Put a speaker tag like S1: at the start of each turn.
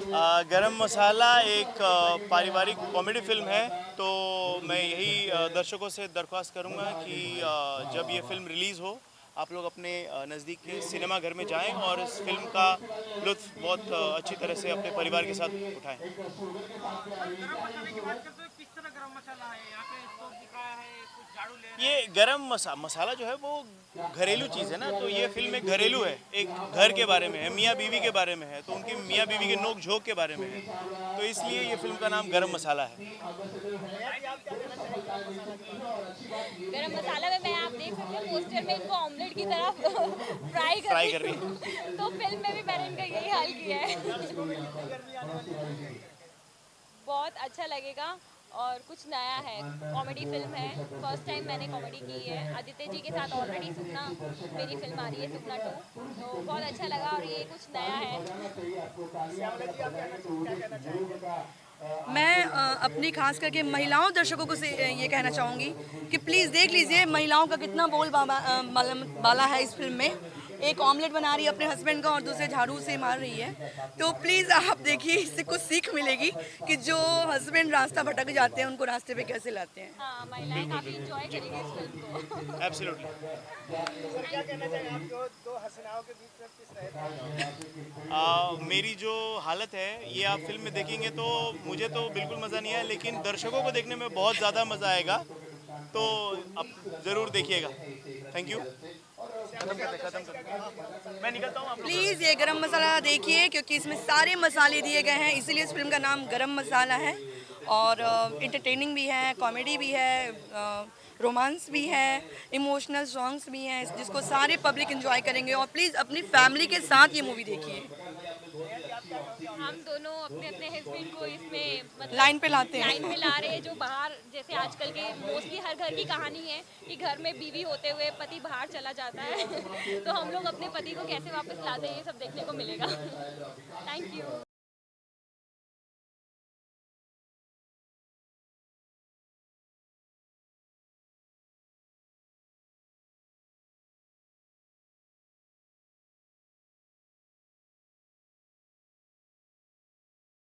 S1: गरम मसाला एक पारिवारिक कॉमेडी फिल्म है। तो मैं यही दर्शकों से दरख्वास्त करूंगा कि जब ये फिल्म रिलीज़ हो आप लोग अपने नज़दीक के सिनेमा घर में जाएं और इस फिल्म का लुत्फ़ बहुत अच्छी तरह से अपने परिवार के साथ उठाएं।
S2: गरम मसाले की बात करते हो, किस तरह गरम मसाला है यहाँ पे इसको दिखाया है? कुछ झाड़ू ले रहे
S1: ये
S2: हैं?
S1: गरम मसाला जो है वो घरेलू चीज़ है ना, तो ये फिल्म एक घरेलू है, एक घर के बारे में है, मियाँ बीवी के बारे में है, तो उनकी मियाँ बीवी के नोक झोंक के बारे में है। तो इसलिए ये फिल्म का नाम गरम मसाला है।
S3: गरम मसाला में आप देख सकते हैं पोस्टर में इनको ऑमलेट की तरह फ्राई कर
S1: फ्राई
S3: रही
S1: कर रही
S3: हूँ।
S1: है।
S3: तो फिल्म में भी मैंने इनका यही हाल किया है। बहुत अच्छा लगेगा और कुछ नया है, कॉमेडी फिल्म है। फर्स्ट टाइम मैंने कॉमेडी की है आदित्य जी के साथ। ऑलरेडी सुपना मेरी फिल्म आ रही है, सुपना 2। तो बहुत अच्छा लगा और ये कुछ नया है।
S4: मैं अपनी खास करके महिलाओं दर्शकों को से ये कहना चाहूँगी कि प्लीज़ देख लीजिए महिलाओं का कितना बाला है इस फिल्म में। एक ऑमलेट बना रही है अपने हस्बैंड का और दूसरे झाड़ू से मार रही है। तो प्लीज़ आप देखिए, इससे कुछ सीख मिलेगी कि जो हस्बैंड रास्ता भटक जाते हैं उनको रास्ते पे कैसे लाते हैं।
S3: हाँ, महिलाएं काफ़ी इंजॉय करेंगी इस फिल्म को।
S1: एब्सोल्युटली।
S2: क्या कहना चाहिए आप दो हसीनाओं के बीच में किस रहे थे?
S1: मेरी जो हालत है ये आप फिल्म में देखेंगे तो मुझे तो बिल्कुल मज़ा नहीं आया, लेकिन दर्शकों को देखने में बहुत ज़्यादा मज़ा आएगा। तो आप ज़रूर देखिएगा। Thank you. खत्म मैं निकलता हूँ। आप लोग
S4: प्लीज़ ये गरम मसाला देखिए क्योंकि इसमें सारे मसाले दिए गए हैं, इसीलिए इस फिल्म का नाम गरम मसाला है। और इंटरटेनिंग भी है, कॉमेडी भी है, रोमांस भी है, इमोशनल सॉन्ग्स भी हैं जिसको सारे पब्लिक एंजॉय करेंगे। और प्लीज़ अपनी फैमिली के साथ ये मूवी देखिए।
S3: हम दोनों अपने अपने हस्बैंड को इसमें मतलब
S4: लाइन पे लाते हैं।
S3: लाइन पे ला रहे हैं। जो बाहर, जैसे आजकल के मोस्टली हर घर की कहानी है कि घर में बीवी होते हुए पति बाहर चला जाता है। तो हम लोग अपने पति को कैसे वापस लाते हैं, ये सब देखने को मिलेगा। Thank you.